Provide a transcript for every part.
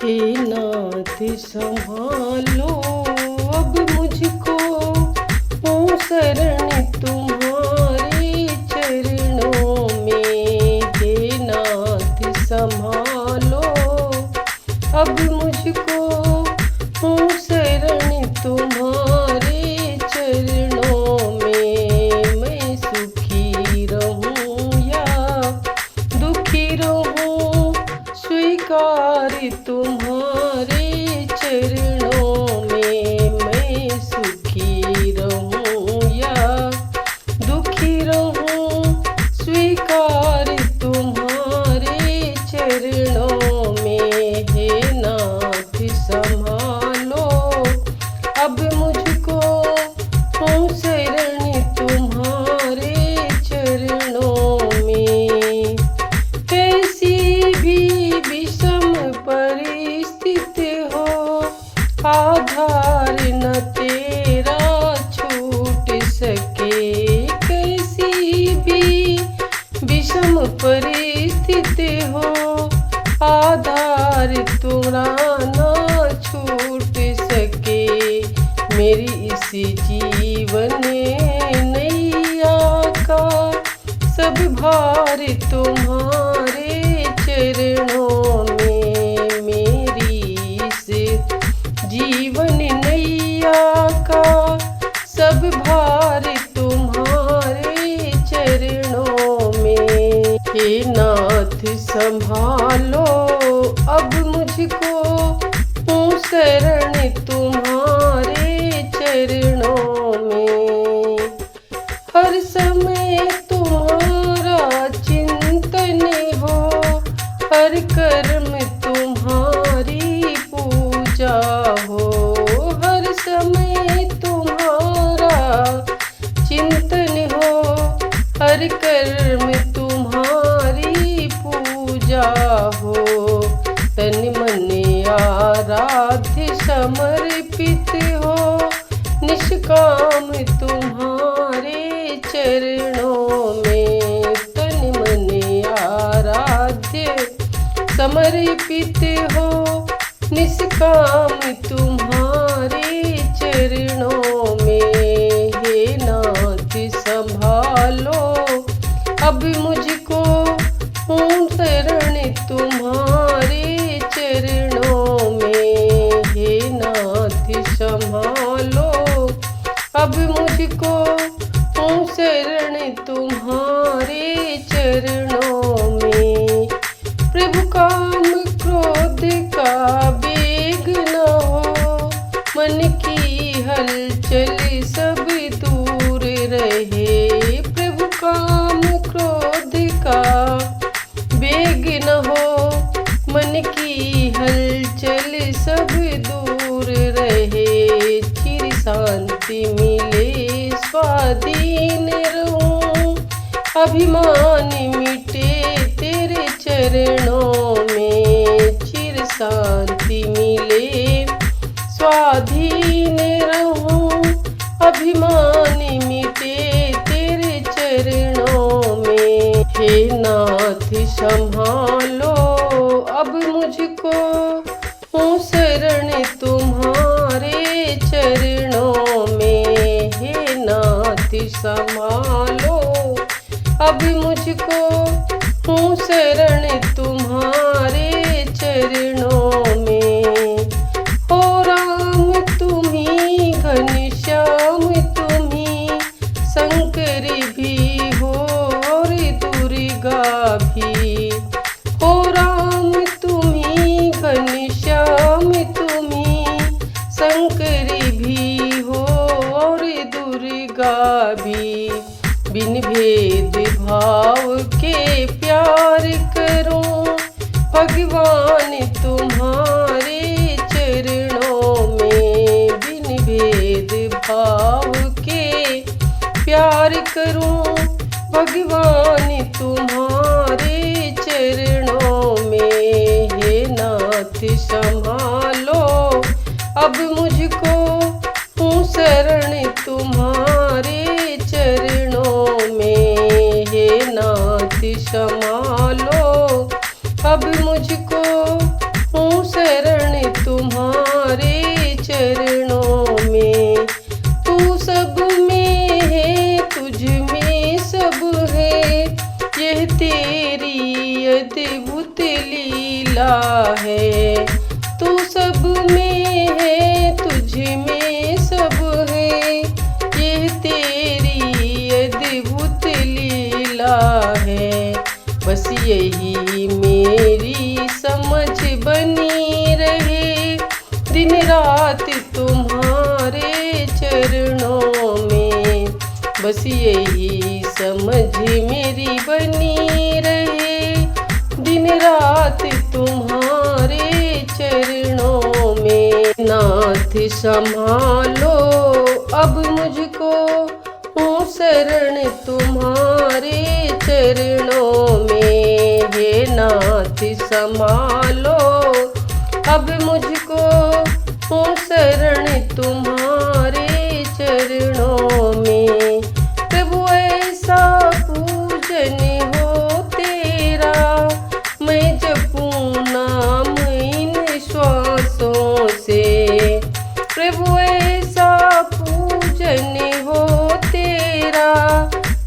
हे नाथ संभालो अब मुझको, हूँ शरण तुम्हारे चरणों में। हे नाथ संभालो अब मुझको, हूँ शरण तुम्हारे चरणों में। मैं सुखी रहूँ या दुखी रहूँ, स्वीकार तुम्हारे चरणों में। मैं सुखी रहूँ या दुखी रहूँ, स्वीकार तुम्हारे चरणों में। हे नाथ संभालो अब मुझको, हूँ शरण तुम्हारे चरणों में। कैसी भी विषम परिस्थिति हो, आधार न तेरा छूट सके। कैसी भी विषम परिस्थिति हो, आधार तुरा न छूट सके। मेरी इस जीवन नैया का सब भार तुम्हारे चरणों में। मेरी इस जीवन नैया का सब भार तुम्हारे चरणों में। हे नाथ संभालो अब मुझको, हूँ शरण तुम्हारे चरणों में। हर समय तुम्हारा चिंतन हो, हर कर्म तुम्हारी पूजा हो। हर समय तुम्हारा चिंतन हो, हर कर्म तुम्हारी पूजा हो। तन मन आराध्य समर्पित हो, निष्काम तुम्हारे चरणों में। तन मन आराध्य समर्पित हो, निष्काम तुम्हारे चरणों में। हे नाथ संभालो अब मुझको, हूँ शरण तुम्हारे चरणों में। हे नाथ संभालो अब मुझको, हूँ शरण तुम्हारे चरणों में। प्रभु काम क्रोध का वेग न हो, मन की हलचल सब दूर रहे। प्रभु काम क्रोध का वेग न हो, मन की हलचल सब दूर रहे। चिर शांति मिले स्वाधीन रहूं, अभिमान मिटे तेरे चरणों में। चिर शांति मिले स्वाधीन रहूं, अभिमान मिटे तेरे चरणों में। हे नाथ संभालो अब मुझको, हूँ शरण तुम्हारे चरणों में। हे नाथ संभालो अब मुझको, हूँ शरण तुम्हारे चरणों में। हो राम तुम्ही, घनश्याम तुम्ही, शंकर भी हो और दुर्गा भी। हो राम तुम्ही, घनश्याम तुम्ही, शंकर भी हो और दुर्गा भी। बिन भेद भाव के प्यार करूं, भगवान तुम्हारे चरणों में। बिन भेद भाव के प्यार करूं, भगवान तुम्हारे चरणों में। हे नाथ संभालो अब मुझको, हूँ शरण तुम्हारे चरणों में। हे नाथ संभालो अब मुझको, हूँ शरण है। तू सब में है, तुझ में सब है, ये तेरी अद्भुत लीला है। बस यही मेरी समझ बनी रहे, दिन रात तुम्हारे चरणों में। बस यही समझ मेरी बनी रहे, दिन रात तुम्हारे चरणों में। नाथ संभालो अब मुझको, हूँ शरण तुम्हारे चरणों में। हे नाथ संभालो अब मुझको, हूँ शरण तुम्हारे चरणों में। प्रभु ऐसा पूजन हो तेरा, मैं जपूं नाम इन श्वासों से। प्रभु ऐसा पूजन हो तेरा,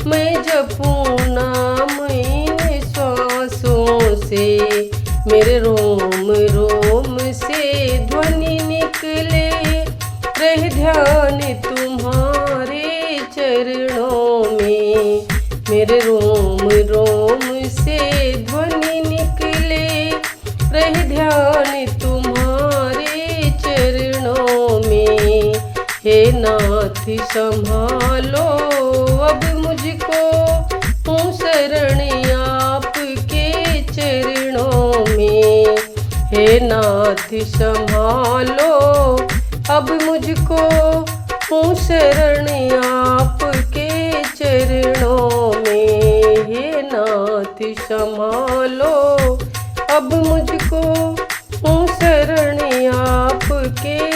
मैं जपूं नाम इन श्वासों से। मेरे रोम रोम से ध्वनि निकले, रह ध्यान तुम्हारे चरणों में। मेरे रोम रोम से ध्वनि निकले, रह ध्यान तुम्हारे चरणों में। हे नाथ संभालो अब मुझको, हूँ शरण आपके चरणों में। हे नाथ संभालो अब मुझको, हूँ शरण आपके चरणों में। हे नाथ संभालो अब मुझको, हूँ शरण आपके